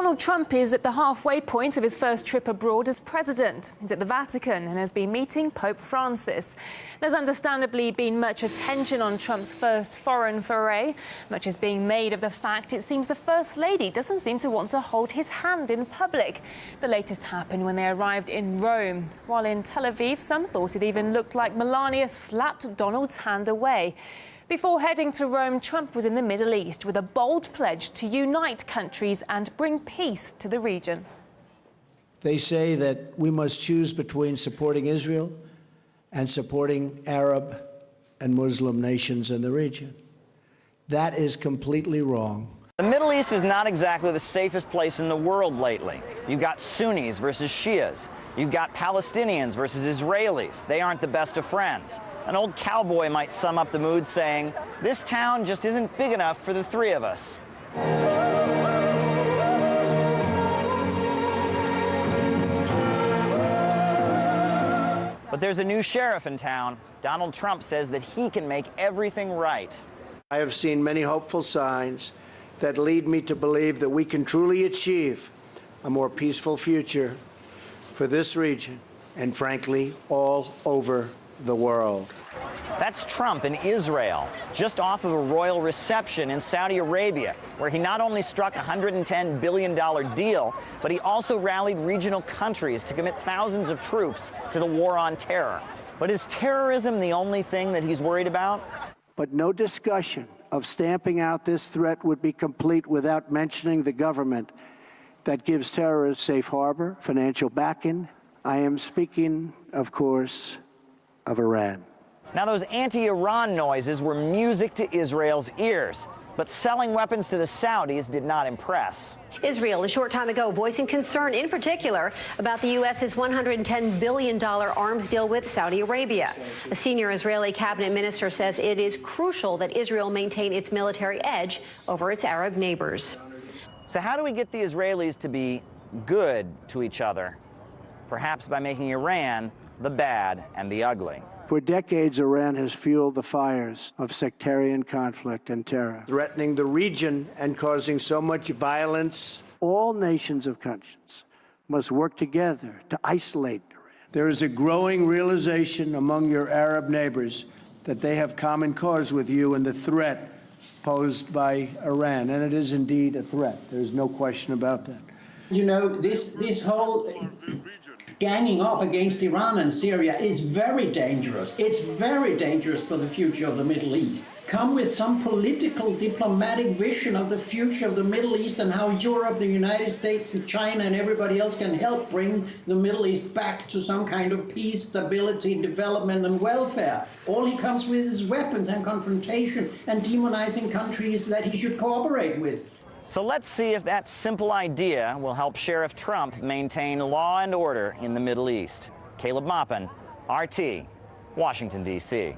Donald Trump is at the halfway point of his first trip abroad as president. He's at the Vatican and has been meeting Pope Francis. There's understandably been much attention on Trump's first foreign foray. Much is being made of the fact it seems the First Lady doesn't seem to want to hold his hand in public. The latest happened when they arrived in Rome. While in Tel Aviv, some thought it even looked like Melania slapped Donald's hand away. Before heading to Rome, Trump was in the Middle East with a bold pledge to unite countries and bring peace to the region. They say that we must choose between supporting Israel and supporting Arab and Muslim nations in the region. That is completely wrong. The Middle East is not exactly the safest place in the world lately. You've got Sunnis versus Shias. You've got Palestinians versus Israelis. They aren't the best of friends. An old cowboy might sum up the mood saying, "This town just isn't big enough for the three of us." But there's a new sheriff in town. Donald Trump says that he can make everything right. I have seen many hopeful signs that lead me to believe that we can truly achieve a more peaceful future for this region and, frankly, all over the world. That's Trump in Israel, just off of a royal reception in Saudi Arabia, where he not only struck a $110 billion deal, but he also rallied regional countries to commit thousands of troops to the war on terror. But is terrorism the only thing that he's worried about? But no discussion of stamping out this threat would be complete without mentioning the government that gives terrorists safe harbor, financial backing. I am speaking, of course, of Iran. Now, those anti-Iran noises were music to Israel's ears, but selling weapons to the Saudis did not impress. Israel, a short time ago, voicing concern in particular about the U.S.'s $110 billion arms deal with Saudi Arabia. A senior Israeli cabinet minister says it is crucial that Israel maintain its military edge over its Arab neighbors. So how do we get the Israelis to be good to each other? Perhaps by making Iran the bad and the ugly. For decades, Iran has fueled the fires of sectarian conflict and terror, threatening the region and causing so much violence. All nations of conscience must work together to isolate Iran. There is a growing realization among your Arab neighbors that they have common cause with you in the threat posed by Iran, and it is indeed a threat. There's no question about that. You know, this whole ganging up against Iran and Syria is very dangerous. It's very dangerous for the future of the Middle East. Come with some political, diplomatic vision of the future of the Middle East and how Europe, the United States, and China, and everybody else can help bring the Middle East back to some kind of peace, stability, development, and welfare. All he comes with is weapons and confrontation and demonizing countries that he should cooperate with. So let's see if that simple idea will help Sheriff Trump maintain law and order in the Middle East. Caleb Maupin, RT, Washington, D.C.